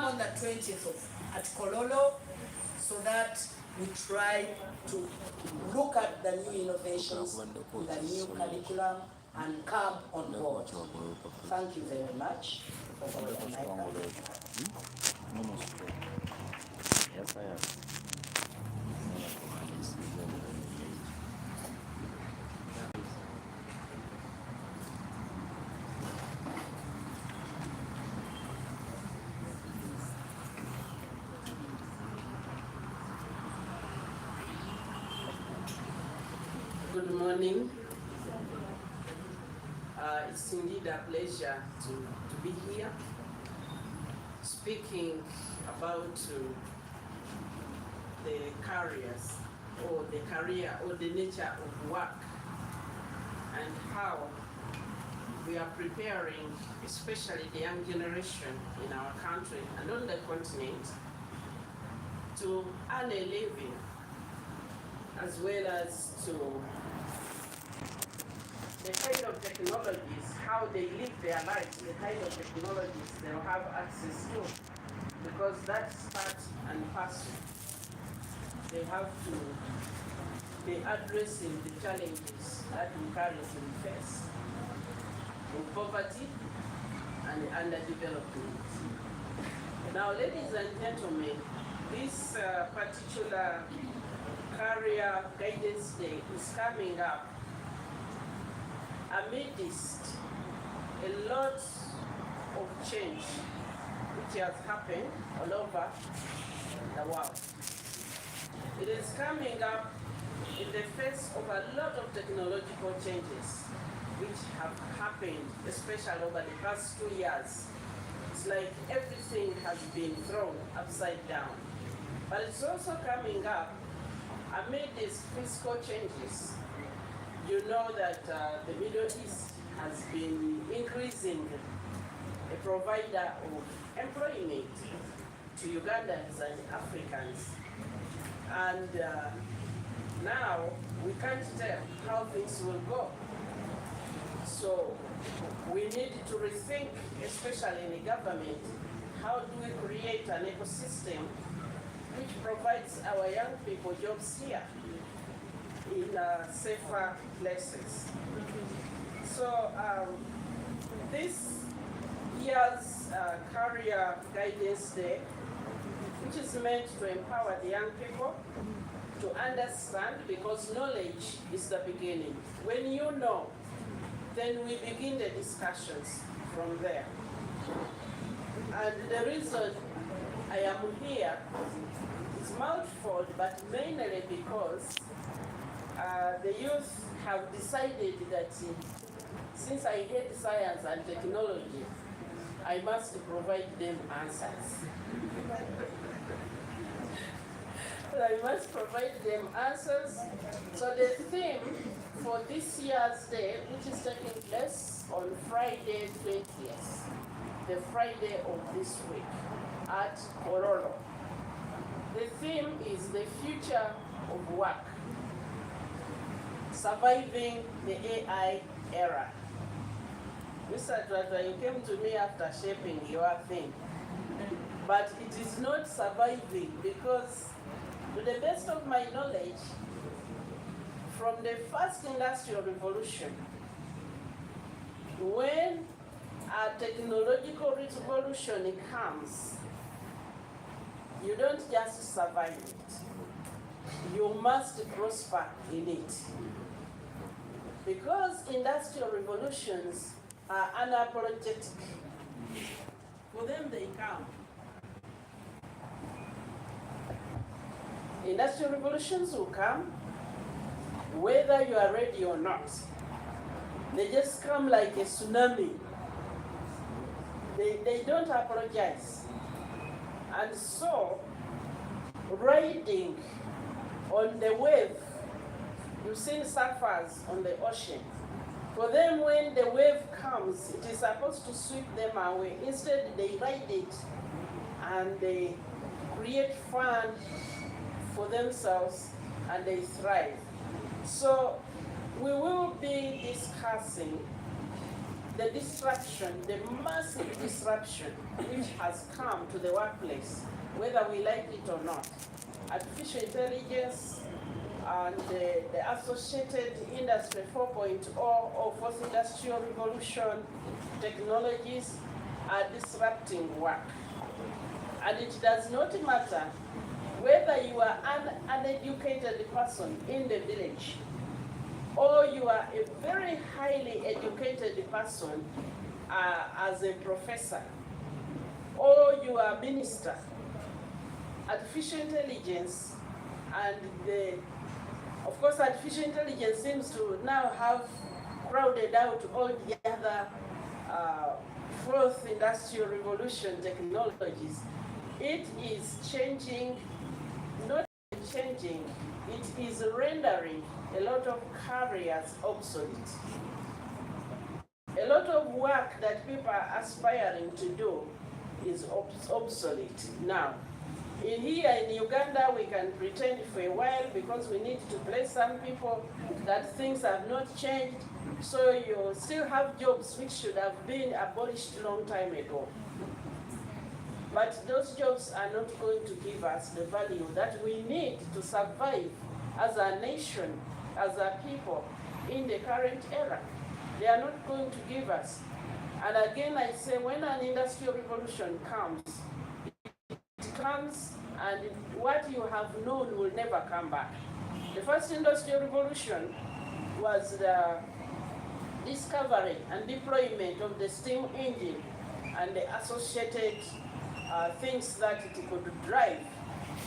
on the 20th at Kololo so that we try to look at the new innovations, the new curriculum, and come on board. Thank you very much. Yes, I am. Good morning. It's indeed a pleasure to be here speaking about the careers or the career or the nature of work and how we are preparing, especially the young generation in our country and on the continent, to earn a living as well as to the kind of technologies, how they live their lives, the kind of technologies they'll have access to, because that's part and parcel. They have to be addressing the challenges that we currently face in poverty and underdevelopment. Now, ladies and gentlemen, this particular Career Guidance Day is coming up amidst a lot of change which has happened all over the world. It is coming up in the face of a lot of technological changes which have happened, especially over the past 2 years. It's like everything has been thrown upside down. But it's also coming up amid these fiscal changes. You know that the Middle East has been increasing a provider of employment to Ugandans and Africans. And now we can't tell how things will go. So we need to rethink, especially in the government, how do we create an ecosystem which provides our young people jobs here in safer places. So this year's Career Guidance Day, which is meant to empower the young people to understand, because knowledge is the beginning. When you know, then we begin the discussions from there. And the reason I am here is mouthful, but mainly because the youth have decided that since I hate science and technology, I must provide them answers. I must provide them answers. So the theme for this year's day, which is taking place on Friday 20th, the Friday of this week at Kololo. The theme is the future of work, surviving the AI era. Mr. Dwata, you came to me after shaping your thing, but it is not surviving because, to the best of my knowledge, from the first industrial revolution, when a technological revolution comes, you don't just survive it, you must prosper in it. Because industrial revolutions are unapologetic. For them, they come. Industrial revolutions will come, whether you are ready or not. They just come like a tsunami. They don't apologize. And so, riding on the wave, you've seen surfers on the ocean. For them, when the wave comes, it is supposed to sweep them away. Instead, they ride it and they create fun for themselves and they thrive. So we will be discussing the disruption, the massive disruption which has come to the workplace, whether we like it or not. Artificial intelligence and the associated Industry 4.0 or Fourth Industrial Revolution technologies are disrupting work. And it does not matter whether you are an uneducated person in the village or you are a very highly educated person as a professor, or you are a minister. Artificial intelligence and of course, artificial intelligence seems to now have crowded out all the other fourth industrial revolution technologies. It is changing, not changing, it is rendering a lot of careers obsolete. A lot of work that people are aspiring to do is obsolete now. Here in Uganda, we can pretend for a while because we need to place some people that things have not changed. So you still have jobs which should have been abolished a long time ago. But those jobs are not going to give us the value that we need to survive as a nation, as a people in the current era. They are not going to give us. And again, I say, when an industrial revolution comes, it comes and what you have known will never come back. The first industrial revolution was the discovery and deployment of the steam engine and the associated things that it could drive.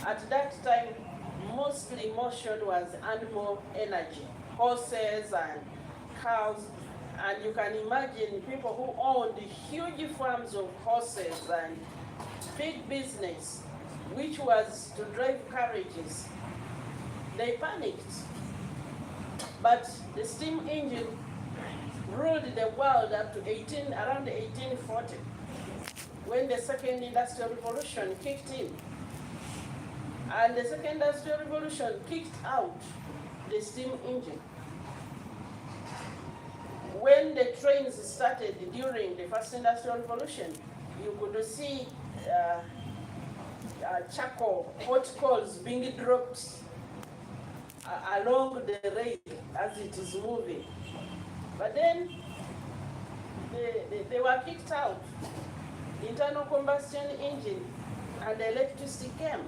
At that time, mostly motion was animal energy, horses and cows. And you can imagine people who owned huge farms of horses and big business, which was to drive carriages. They panicked. But the steam engine ruled the world up to around 1840, when the second industrial revolution kicked in. And the second industrial revolution kicked out the steam engine. When the trains started during the first industrial revolution, you could see charcoal, hot coals being dropped along the rail as it is moving. But then they were kicked out. Internal combustion engine and electricity came.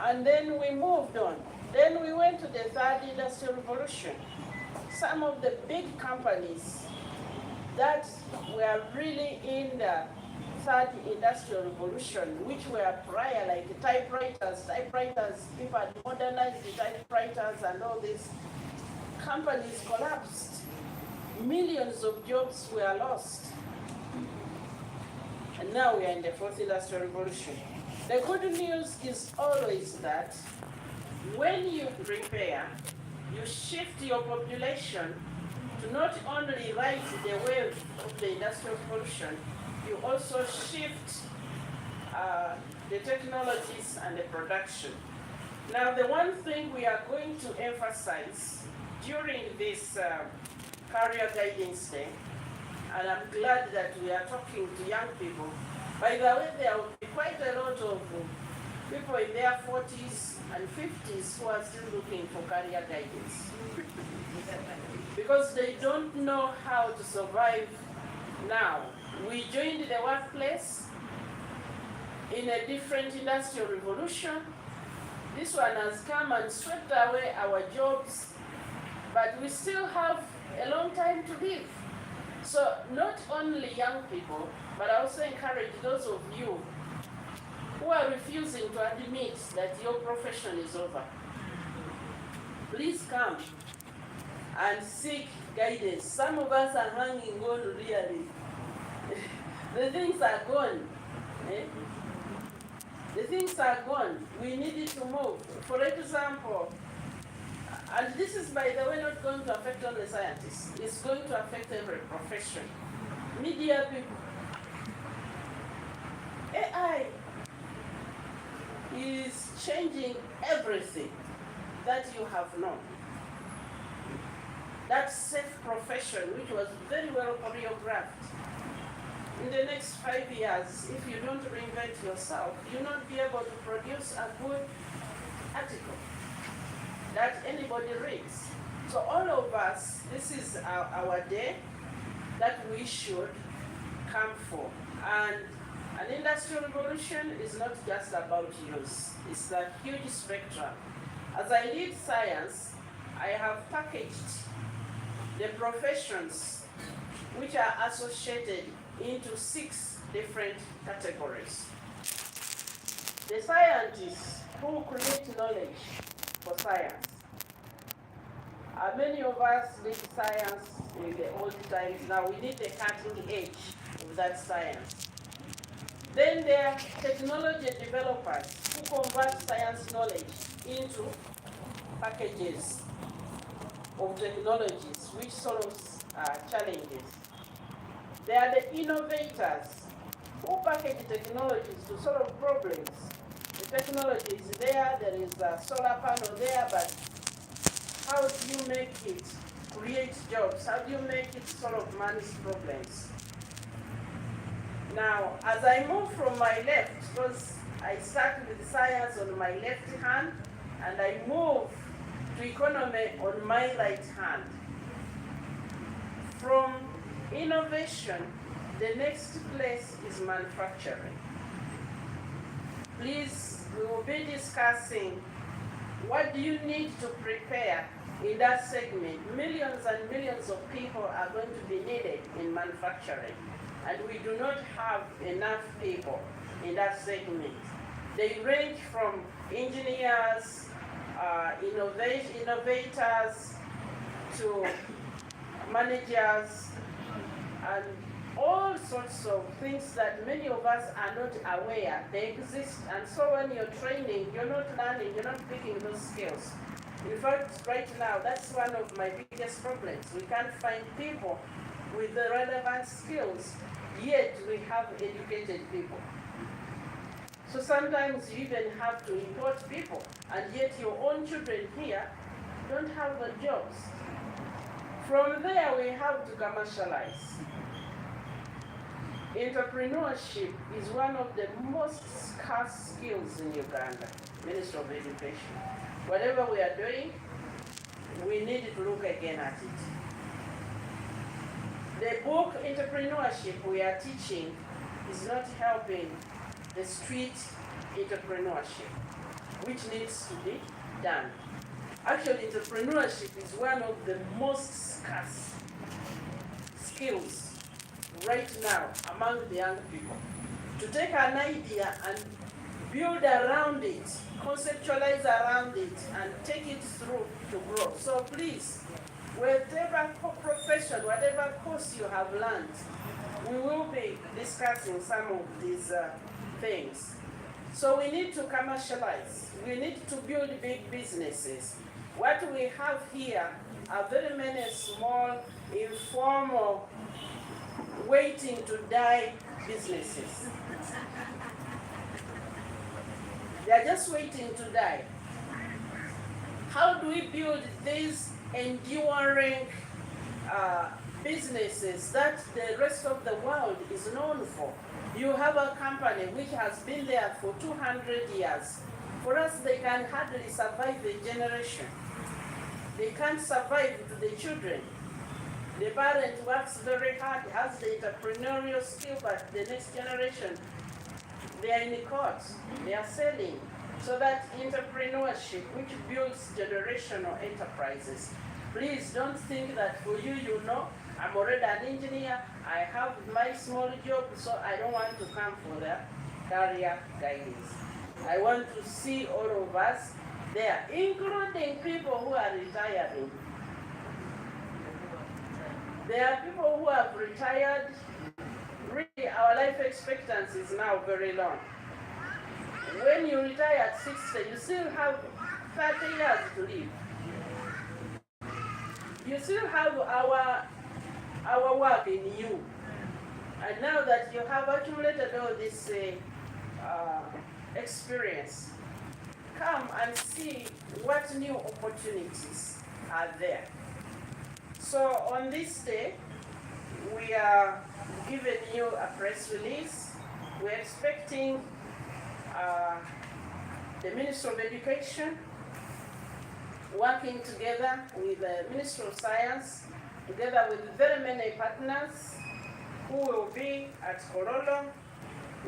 And then we moved on. Then we went to the third industrial revolution. Some of the big companies that were really in the third industrial revolution, which were prior, like typewriters, people had modernized the typewriters and all these companies collapsed. Millions of jobs were lost. And now we are in the fourth industrial revolution. The good news is always that when you prepare, you shift your population to not only ride the wave of the industrial revolution, you also shift the technologies and the production. Now, the one thing we are going to emphasize during this career guidance day, and I'm glad that we are talking to young people. By the way, there will be quite a lot of people in their 40s and 50s who are still looking for career guidance. Because they don't know how to survive now. We joined the workplace in a different industrial revolution. This one has come and swept away our jobs, but we still have a long time to live. So not only young people, but I also encourage those of you who are refusing to admit that your profession is over. Please come and seek guidance. Some of us are hanging on really. The things are gone. The things are gone. We needed to move. For example, and this is, by the way, not going to affect only scientists. It's going to affect every profession. Media people. AI is changing everything that you have known. that safe profession, which was very well choreographed. In the next 5 years, if you don't reinvent yourself, you'll not be able to produce a good article that anybody reads. So all of us, this is our day that we should come for. And an industrial revolution is not just about use, it's a huge spectrum. As I lead science, I have packaged the professions which are associated into 6 different categories. The scientists who create knowledge for science. Many of us did science in the old times. Now we need the cutting edge of that science. Then there are technology developers who convert science knowledge into packages of technologies which solves challenges. There are the innovators who package technologies to solve problems. The technology is there, there is a solar panel there, but how do you make it create jobs? How do you make it solve man's problems? Now, as I move from my left, because I start with science on my left hand, and I move to economy on my right hand. From innovation, the next place is manufacturing. Please, we will be discussing what do you need to prepare in that segment. Millions and millions of people are going to be needed in manufacturing, and we do not have enough people in that segment. They range from engineers, innovators, to managers, and all sorts of things that many of us are not aware they exist. And so when you're training, you're not learning, you're not picking those skills. In fact, right now, that's one of my biggest problems. We can't find people with the relevant skills, yet we have educated people. So sometimes you even have to import people, and yet your own children here don't have the jobs. From there, we have to commercialize. Entrepreneurship is one of the most scarce skills in Uganda, Ministry of Education. Whatever we are doing, we need to look again at it. The book Entrepreneurship we are teaching is not helping the street entrepreneurship, which needs to be done. Actually, entrepreneurship is one of the most scarce skills right now among the young people. To take an idea and build around it, conceptualize around it, and take it through to grow. So please, whatever profession, whatever course you have learned, we will be discussing some of these things. So we need to commercialize. We need to build big businesses. What we have here are very many small, informal, waiting to die businesses. They are just waiting to die. How do we build these enduring businesses that the rest of the world is known for? You have a company which has been there for 200 years. For us, they can hardly survive the generation. They can't survive to the children. The parent works very hard, has the entrepreneurial skill, but the next generation, they are in the courts, they are selling. So that entrepreneurship, which builds generational enterprises. Please don't think that for you, you know, I'm already an engineer, I have my small job, so I don't want to come for the career guidance. I want to see all of us there, including people who are retiring. There are people who have retired. Really, our life expectancy is now very long. When you retire at 60, you still have 30 years to live. You still have our work in you. And now that you have accumulated all this experience, come and see what new opportunities are there. So on this day, we are giving you a press release. We're expecting the Ministry of Education working together with the Ministry of Science, together with very many partners who will be at Kololo.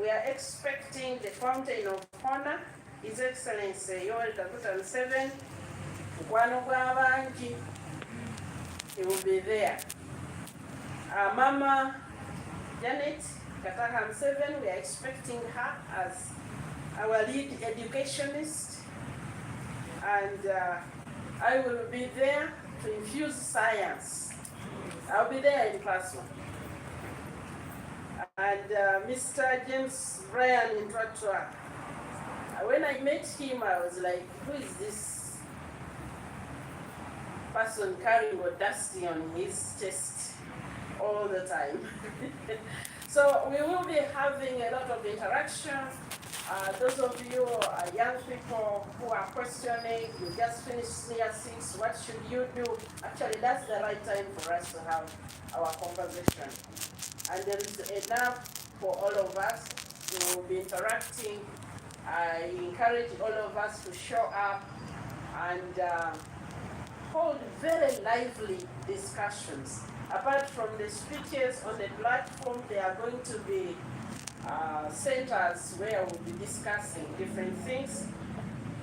We are expecting the Fountain of Honor, His Excellency Yoweri Kaguta Museveni, Mukwano gw'abangi, he will be there. Mama Janet Kataha Museveni, we are expecting her as our lead educationist, and I will be there to infuse science. I'll be there in person. And Mr. James Brian Intratwa, when I met him, I was like, who is this person carrying audacity on his chest all the time? So we will be having a lot of interaction. Those of you young people who are questioning, you just finished year 6, what should you do? Actually, that's the right time for us to have our conversation. And there is enough for all of us to be interacting. I encourage all of us to show up and hold very lively discussions. Apart from the speeches on the platform, there are going to be centers where we'll be discussing different things.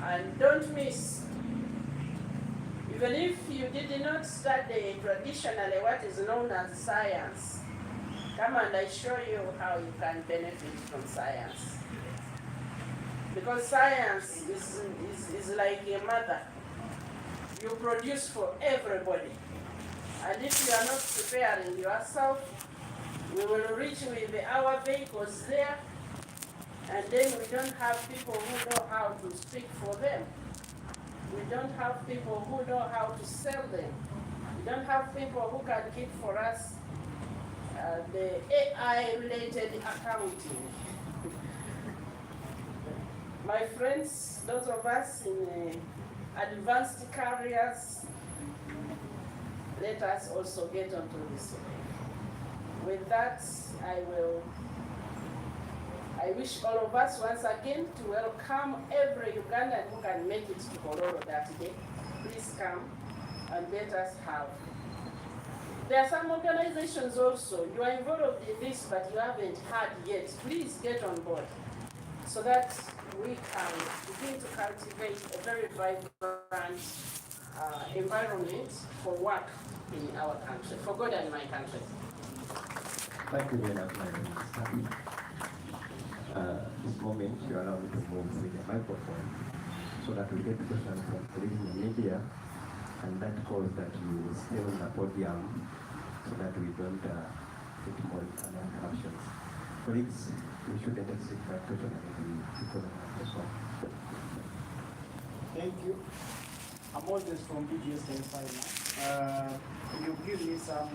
And don't miss, even if you did not study traditionally what is known as science, come and I show you how you can benefit from science. Because science is like a mother. You produce for everybody. And if you are not preparing yourself, we will reach with our vehicles there, and then we don't have people who know how to speak for them. We don't have people who know how to sell them. We don't have people who can keep for us the AI-related accounting. My friends, those of us in advanced careers, let us also get onto this. With that, I wish all of us once again to welcome every Ugandan who can make it to Kololo that day. Please come and let us have. There are some organizations also, you are involved in this but you haven't had yet. Please get on board so that we can begin to cultivate a very vibrant environment for work in our country, for God and my country. Thank you very much, my name is Sabi. This moment, you allow me to move with the microphone so that we get questions from colleagues in the media, and that calls that you stay on the podium so that we don't get more interruptions. Colleagues, we shouldn't exceed my question and people on the phone. Thank you. I'm Moses from BGS Finance. Can you give me some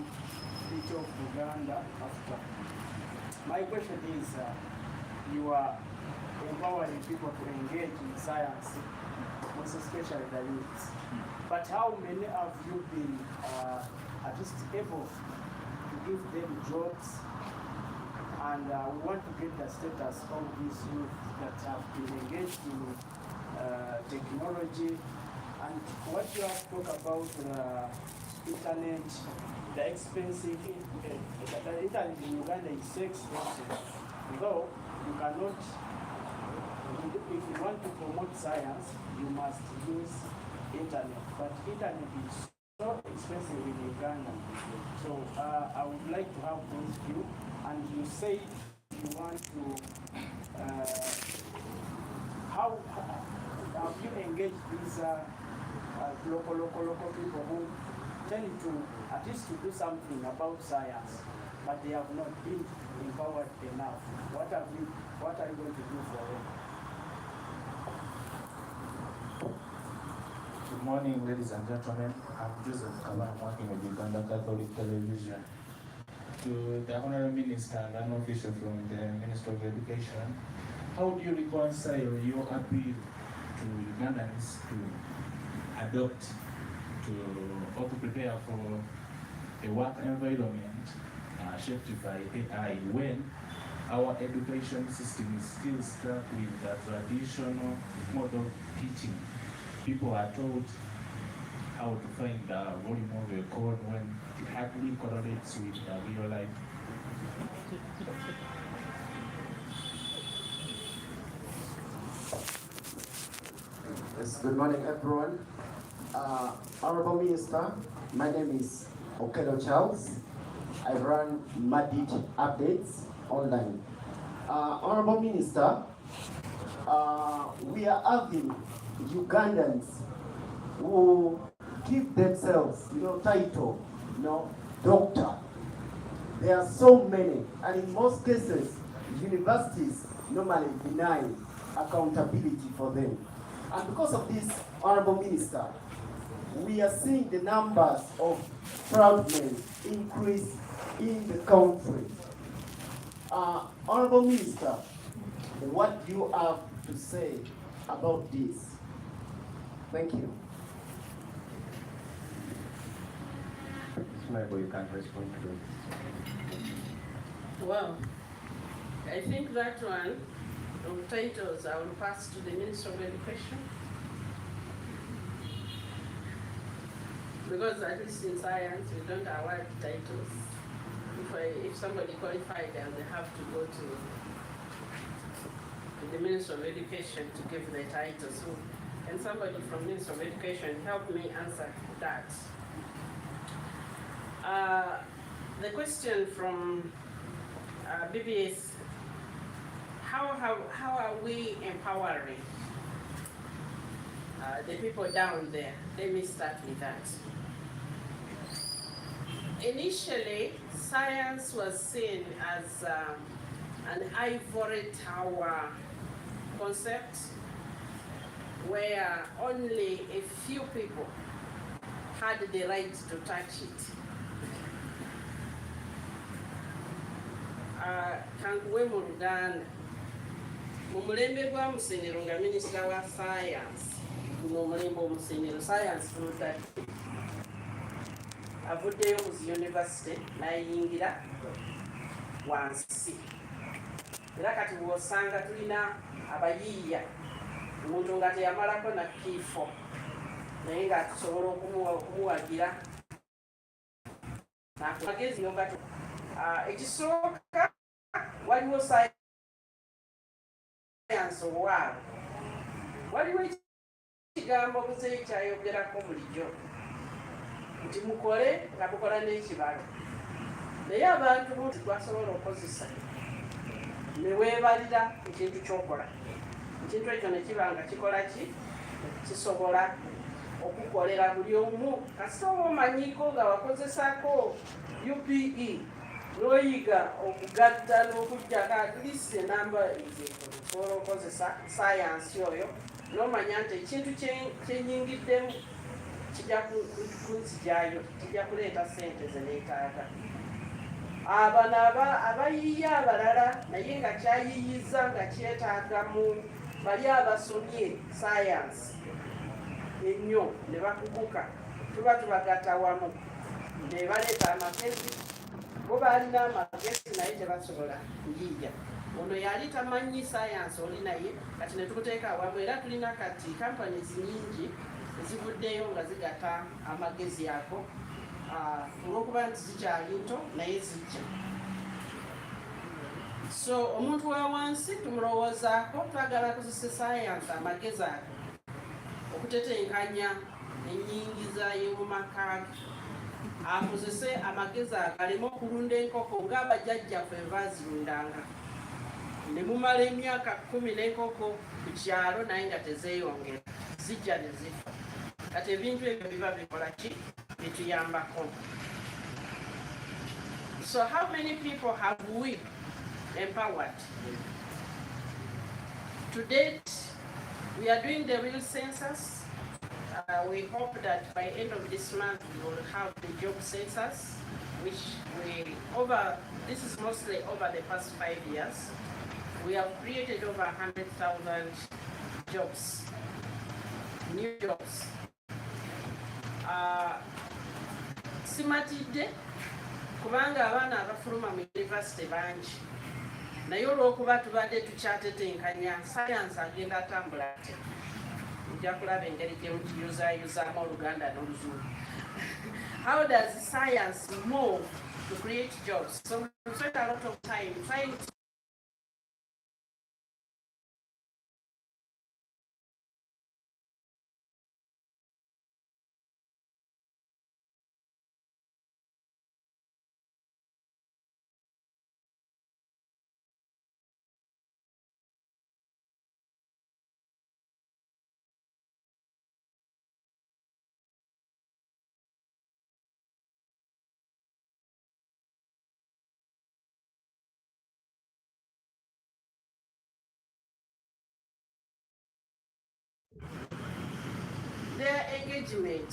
picture of Uganda after? My question is, you are empowering people to engage in science, most especially the youth. But how many have you been at least able to give them jobs? And we want to get the status of these youth that have been engaged in technology. And what you have talked about internet, the expensive, the internet in Uganda is so expensive. Though you cannot, if you want to promote science, you must use internet. But internet is so expensive in Uganda. So I would like to have those views. And you say you want to, how have you engaged these local people who tend to at least to do something about science, but they have not been empowered enough? What are you going to do for them? Good morning, ladies and gentlemen. I'm Joseph Kabana, I'm working with Uganda Catholic Television. To the Honorable Minister and an official from the Ministry of Education, how do you reconcile your appeal to Ugandans to adopt or to prepare for a work environment shaped by AI when our education system is still stuck with the traditional mode of teaching? People are taught how to find the volume of a code when it hardly correlates with real life. Yes, good morning, everyone. Honorable Minister, my name is Okedo Charles. I run Madid Updates online. Honorable Minister, we are having Ugandans who give themselves, title, doctor. There are so many, and in most cases, universities normally deny accountability for them. And because of this, Honorable Minister, we are seeing the numbers of proud men increase in the country. Honorable Minister, what do you have to say about this? Thank you. Honorable, you can respond to it. Well, I think that one of titles I will pass to the Minister of Education. Because at least in science, we don't award titles. If somebody qualified, then they have to go to the Minister of Education to give the title. So, and somebody from Minister of Education help me answer that. The question from BBS, how are we empowering the people down there? Let me start with that. Initially, science was seen as an ivory tower concept where only a few people had the right to touch it. Kankuwe mu Luganda, mu mulembe gwa Musenero nga minisita wa science, guno omulembe omusenero science tuludda avuddeyo mu university n'ayingira wansi. Era kati bw'osanga tulina abayiiya, omuntu nga teyamalako na kiifo naye nga tusobola okumuwagira magezi nga ekisooka waliwo science owaabo, waliwo ekigambo buzeeyi kyayogerako bulijjo nti mukole nga mukola n'ekibalo, naye abantu bunti twasobola okukozesa ne weebalira ekintu kyokola, ekintu ekyo ne kiba nga kikola ki kisobola okukolera buli omu. Kasita oba omanyiiko nga wakozesako UPE n'oyiga okugatta n'okuggyako at least enamba osobola okukozesa science oyo n'omanya nti ekintu kyenyingiddemu kijja kunzijjayo, kijja kuleeta ssente ze neetaaga. Abano abayiiya abalala naye nga kyayiyiza nga kyetaagamu bali abasomye science ennyo ne bakuguka, tuba tubagatta wamu ne baleeta amagezi. Bo baalina amagezi naye tebasobola kuyiiya. Ono yali tamanyi science oli naye kati ne tukuteeka awamu, era tulina kati companies nyingi ezivuddeyo nga zigatta amagezi ago olw'okuba nti zikyali nto naye zijja. So omuntu wa wansi tumulowoozaako, twagala akozese science amagezi ago okutetenkanya ennyingiza y'omu maka ge, akozese amagezi ago aleme okulunda enkoko ng'abajjajjaffe baazirundanga. Ne mumala emyaka 10 n'enkoko ku kyalo naye nga tezeeyongera, zijja ne zifa. Kati ebintu ebyo biba bikola ki? Bituyambako. So how many people have we empowered? To date, we are doing the real census. We hope that by end of this month we will have the job census, which this is mostly over the past 5 years. We have created over 100,000 jobs, new jobs. simatidde kubanga abaana abafuluma mu yunivasite bangi naye olw'okuba tubadde tukyatetenkanya sayansi agenda atambula atya nja kulaba engeri gye mukiyuzaayuzaamu Oluganda n'Oluzungu. How does science move to create jobs? So we spend a lot of time trying to their engagement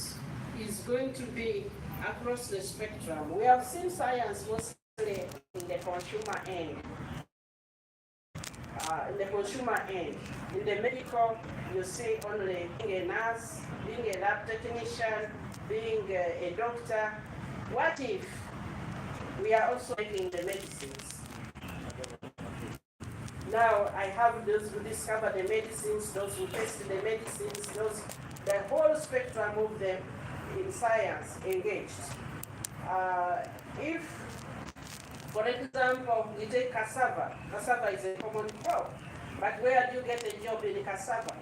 is going to be across the spectrum. We have seen science mostly in the consumer end. In the medical, you see only being a nurse, being a lab technician, being a doctor. What if we are also making the medicines? Now I have those who discover the medicines, those who test the medicines, the whole spectrum of them in science engaged. If, for example, we take cassava is a common crop, but where do you get a job in cassava?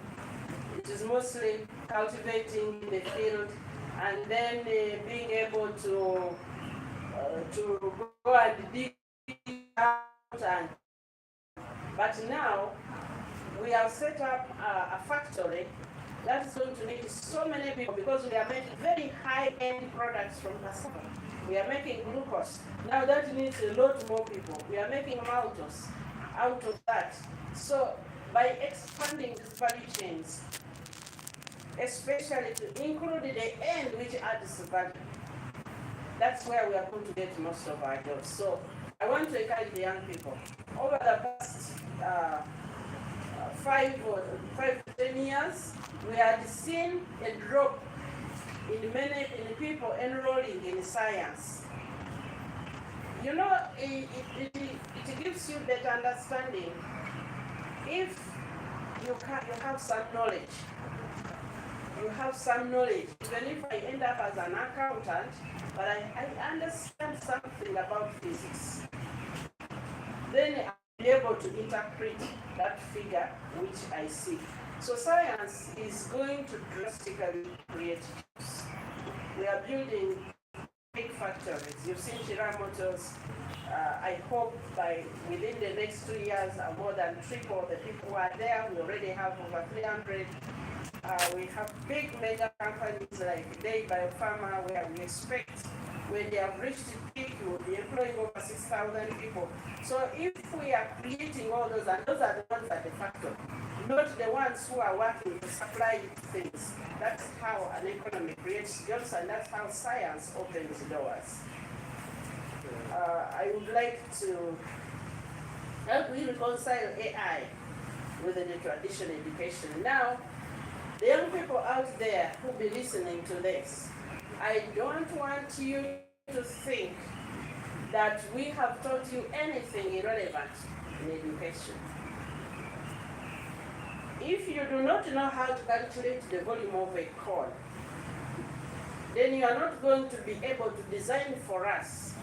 It is mostly cultivating in the field and then being able to go and dig out. But now we have set up a factory that's going to need so many people because we are making very high-end products from cassava. We are making glucose. Now that needs a lot more people. We are making maltose out of that. So by expanding the value chains, especially to include the end which adds value, that's where we are going to get most of our jobs. So I want to encourage the young people. Over the past 5 to 10 years, we have seen a drop in people enrolling in science. You know, it gives you better understanding if you have some knowledge. You have some knowledge. Even if I end up as an accountant, but I understand something about physics, then I'll be able to interpret that figure which I see. So science is going to drastically create jobs. We are building big factories. You've seen Chira Motors. I hope by within the next 2 years, more than triple the people who are there. We already have over 300. We have big mega companies like Day Biopharma, where we expect when they have reached the peak, we will be employing over 6,000 people. So if we are creating all those, and those are the ones at the factory, not the ones who are working to supply things. That's how an economy creates jobs, and that's how science opens doors. I would like to help you reconcile AI with the traditional education. Now, the young people out there who be listening to this, I don't want you to think that we have taught you anything irrelevant in education. If you do not know how to calculate the volume of a corn, then you are not going to be able to design for us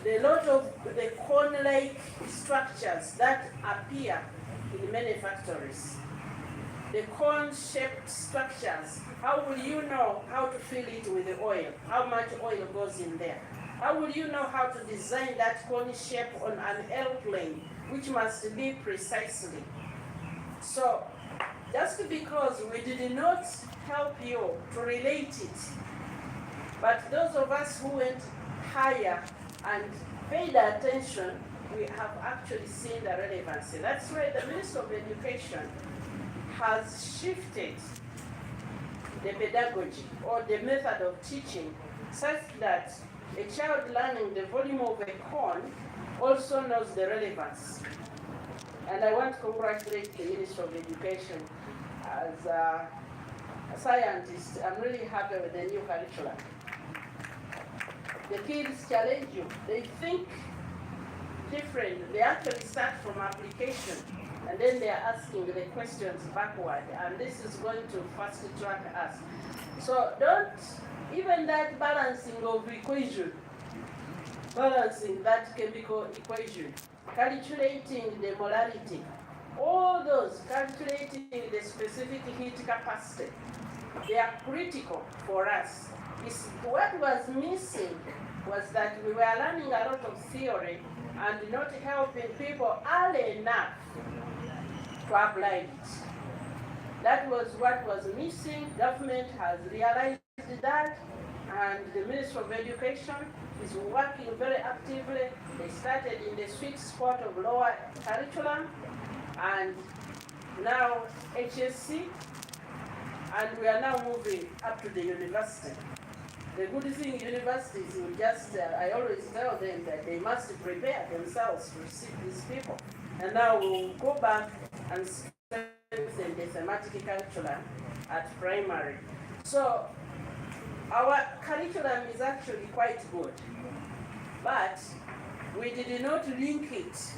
a lot of the corn-like structures that appear in many factories. The corn-shaped structures, how will you know how to fill it with the oil? How much oil goes in there? How will you know how to design that corn shape on an airplane, which must be precisely? So, just because we did not help you to relate it, but those of us who went higher and paid attention, we have actually seen the relevancy. That's why the Minister of Education has shifted the pedagogy or the method of teaching such that a child learning the volume of a corn also knows the relevance. And I want to congratulate the Minister of Education. As a scientist, I'm really happy with the new curriculum. the kids challenge you. They think different. They actually start from application, and then they are asking the questions backward, and this is going to fast track us. So don't, even that balancing of equation, balancing that chemical equation, calculating the molarity, all those, calculating the specific heat capacity, they are critical for us. What was missing was that we were learning a lot of theory and not helping people early enough to apply it. That was what was missing. Government has realized that, and the Ministry of Education is working very actively. They started in the sweet spot of lower curriculum, and now HSC, and we are now moving up to the university. The good thing, universities will just, I always tell them that they must prepare themselves to receive these people. And now we'll go back and strengthen the thematic curriculum at primary. So our curriculum is actually quite good, but we did not link it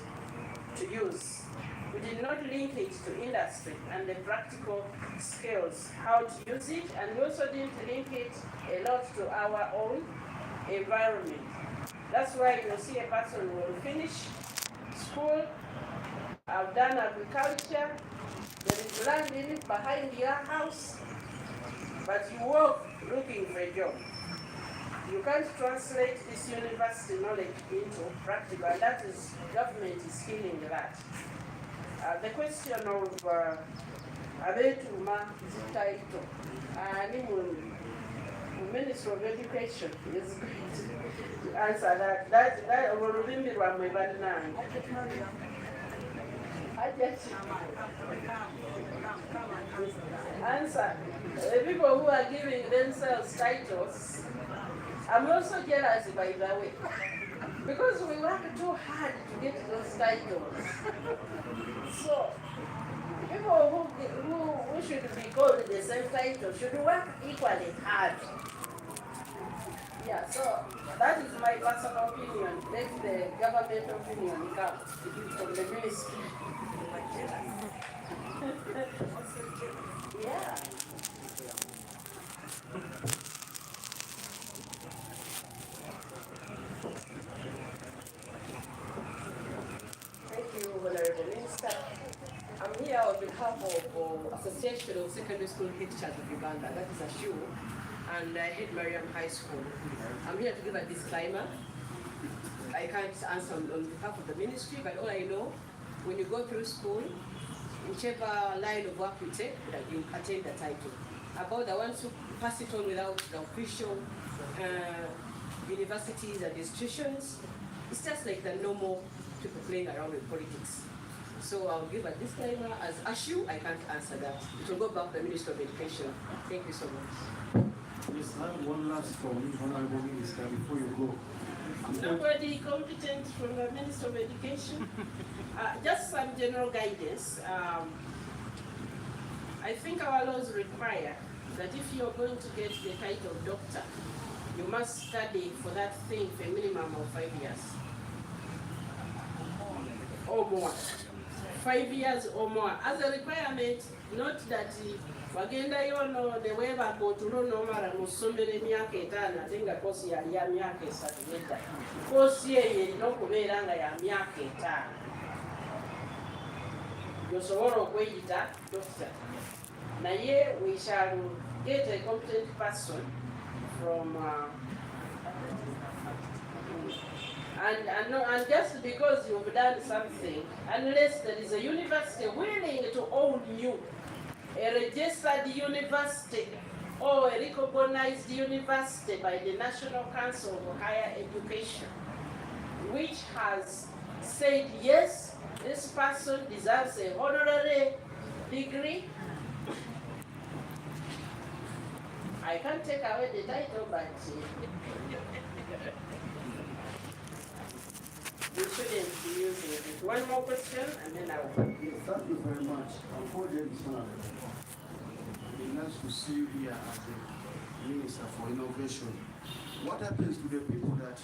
to use. We did not link it to industry and the practical skills, how to use it, and we also didn't link it a lot to our own environment. That's why you'll see a person will finish school, I've done agriculture, there is land in it behind your house, but you walk looking for a job. You can't translate this university knowledge into practical, and that is, government is killing that. The question of abetuma title, Minister of Education is going to answer that. That will remember what my bad name. Answer. The people who are giving themselves titles, I'm also jealous, by the way, because we work too hard to get those titles. So, people who should be called the same title should work equally hard. Yeah, so that is my personal opinion. Let the government opinion come from the ministry. Yeah. Thank you, Honorable Minister. I'm here on behalf of Association of Secondary School Head Teachers of Uganda, that is ASHU, and I head Mariam High School. I'm here to give a disclaimer. I can't answer on behalf of the ministry, but all I know, when you go through school, whichever line of work you take, you attain the title. About the ones who pass it on without the official universities and institutions, it's just like the normal people playing around with politics. So I'll give a disclaimer. As ASHU, I can't answer that. It will go back to the Ministry of Education. Thank you so much. Yes, I have one last for you, Honorable Minister, before you go. Nobody competent from the Minister of Education. Just some general guidance. I think our laws require that if you're going to get the title of doctor, you must study for that thing for a minimum of 5 years. Or more. 5 years or more. As a requirement, not that wagenda yono the way bakotulo no mara musomere myaka etano atenga kosi ya myaka 3 kosi ye nokubeera nga ya myaka 5 yosobola okweyita doctor naye we shall get a competent person from and just because you've done something, unless there is a university willing to own you, a registered university or a recognized university by the National Council of Higher Education, which has said, yes, this person deserves a honorary degree. I can't take away the title, but we shouldn't be using it. One more question, and then I will conclude. Thank you very much. Unfortunately, it's nice to see you here as a Minister for Innovation what happens to the people that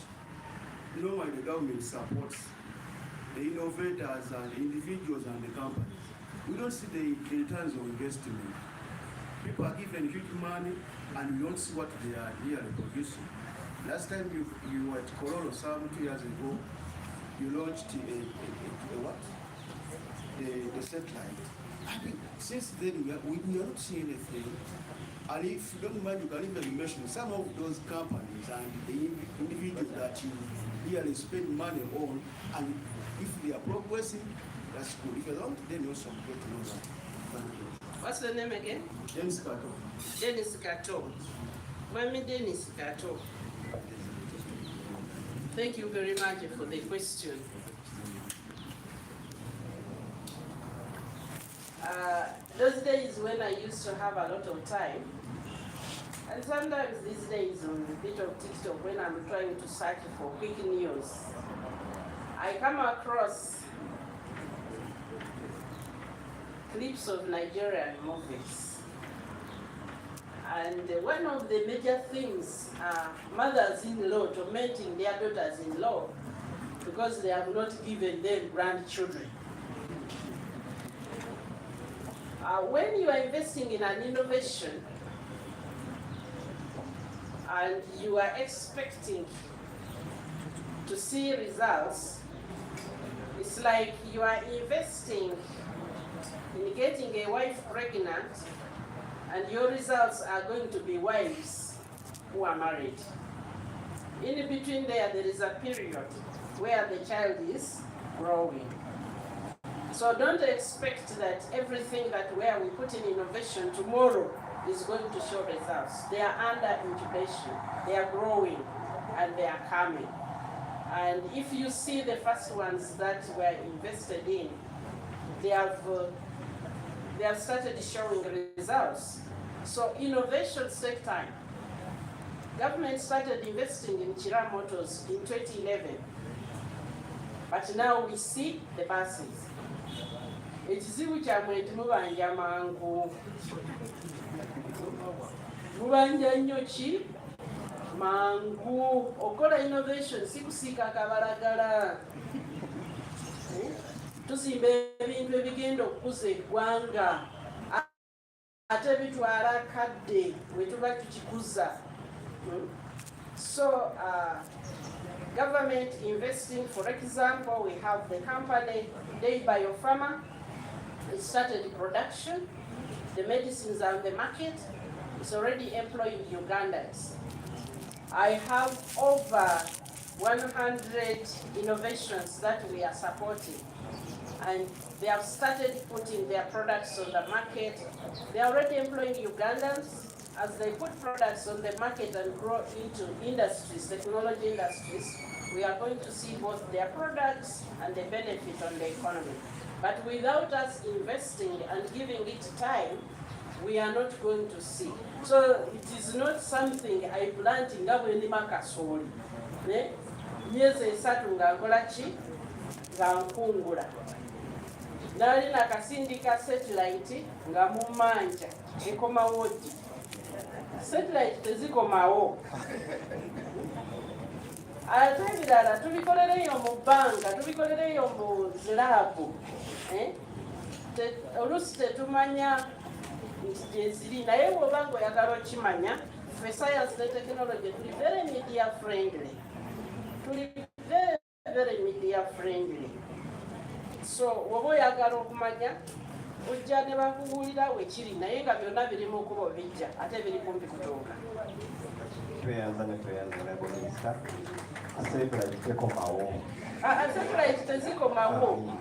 normally the government supports, the innovators and the individuals and the companies? We don't see the returns of investment. People are given huge money and we don't see what they are really producing. Last time you were at Kololo some 2 years ago, you launched the satellite. I mean, since then we are not seeing anything. And if you don't mind, you can even mention some of those companies and the individuals that you really spend money on, and if they are progressing, that's good. If you don't, then you also get to know that. What's the name again? Dennis Kato. Dennis Kato. Mami Dennis Kato. Thank you very much for the question. Those days when I used to have a lot of time, and sometimes these days on a bit of TikTok when I'm trying to search for quick news, I come across clips of Nigerian movies. And one of the major things are mothers-in-law tormenting their daughters-in-law because they have not given them grandchildren. When you are investing in an innovation and you are expecting to see results, it's like you are investing in getting a wife pregnant and your results are going to be wives who are married. In between there is a period where the child is growing. So don't expect that everything that where we put in innovation tomorrow is going to show results. They are under incubation, they are growing, and they are coming. And if you see the first ones that were invested in, they have started showing results. So innovations take time. Government started investing in Chira Motors in 2011, but now we see the buses. Ekizibu kyamwe timubanja mangu. Mubanja nnyo ki? Mangu. Okola innovation si kusiika kabalagala. Tuzimba ebintu ebigenda okukuza eggwanga. Ate bitwala kadde bwe tuba tukikuza. So government investing, for example, we have the company Day Biopharma. It started production. The medicines are on the market. It's already employing Ugandans. I have over 100 innovations that we are supporting. And they have started putting their products on the market. They are already employing Ugandans. As they put products on the market and grow into industries, technology industries, we are going to see both their products and the benefit on the economy. But without us investing and giving it time, we are not going to see. So it is not something I plant in Makasoli. Myezi esatu nga nkola ki? Nga nkungula. Nali nakasindika satellite nga mumanja ekomawo ddi. Satellite tezikomawo. Ate ebirala tubikolereyo mu bbanga, tubikolereyo mu zilaabu. Oluusi tetumanya nti gye ziri, naye bw'oba ng'oyagala okimanya, ffe science ne technology tuli very media friendly. Tuli very media friendly. So bw'oba oyagala okumanya, ojja ne bakubuulira wekiri, naye nga byonna birimu okuba bijja, ate biri kumpi kutuuka. Tweyanza ne tweyanza Honorable Minister. Satellite tekomawo. Satellite tezikomawo.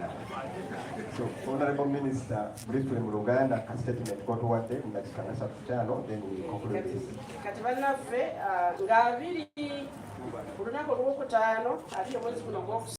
So, Honorable Minister, briefly mu Luganda, ka statement kotuwadde mu dakika 35, then we conclude this. Kati bannaffe nga 2 ku lunaku olw'okutaano ate omwezi guno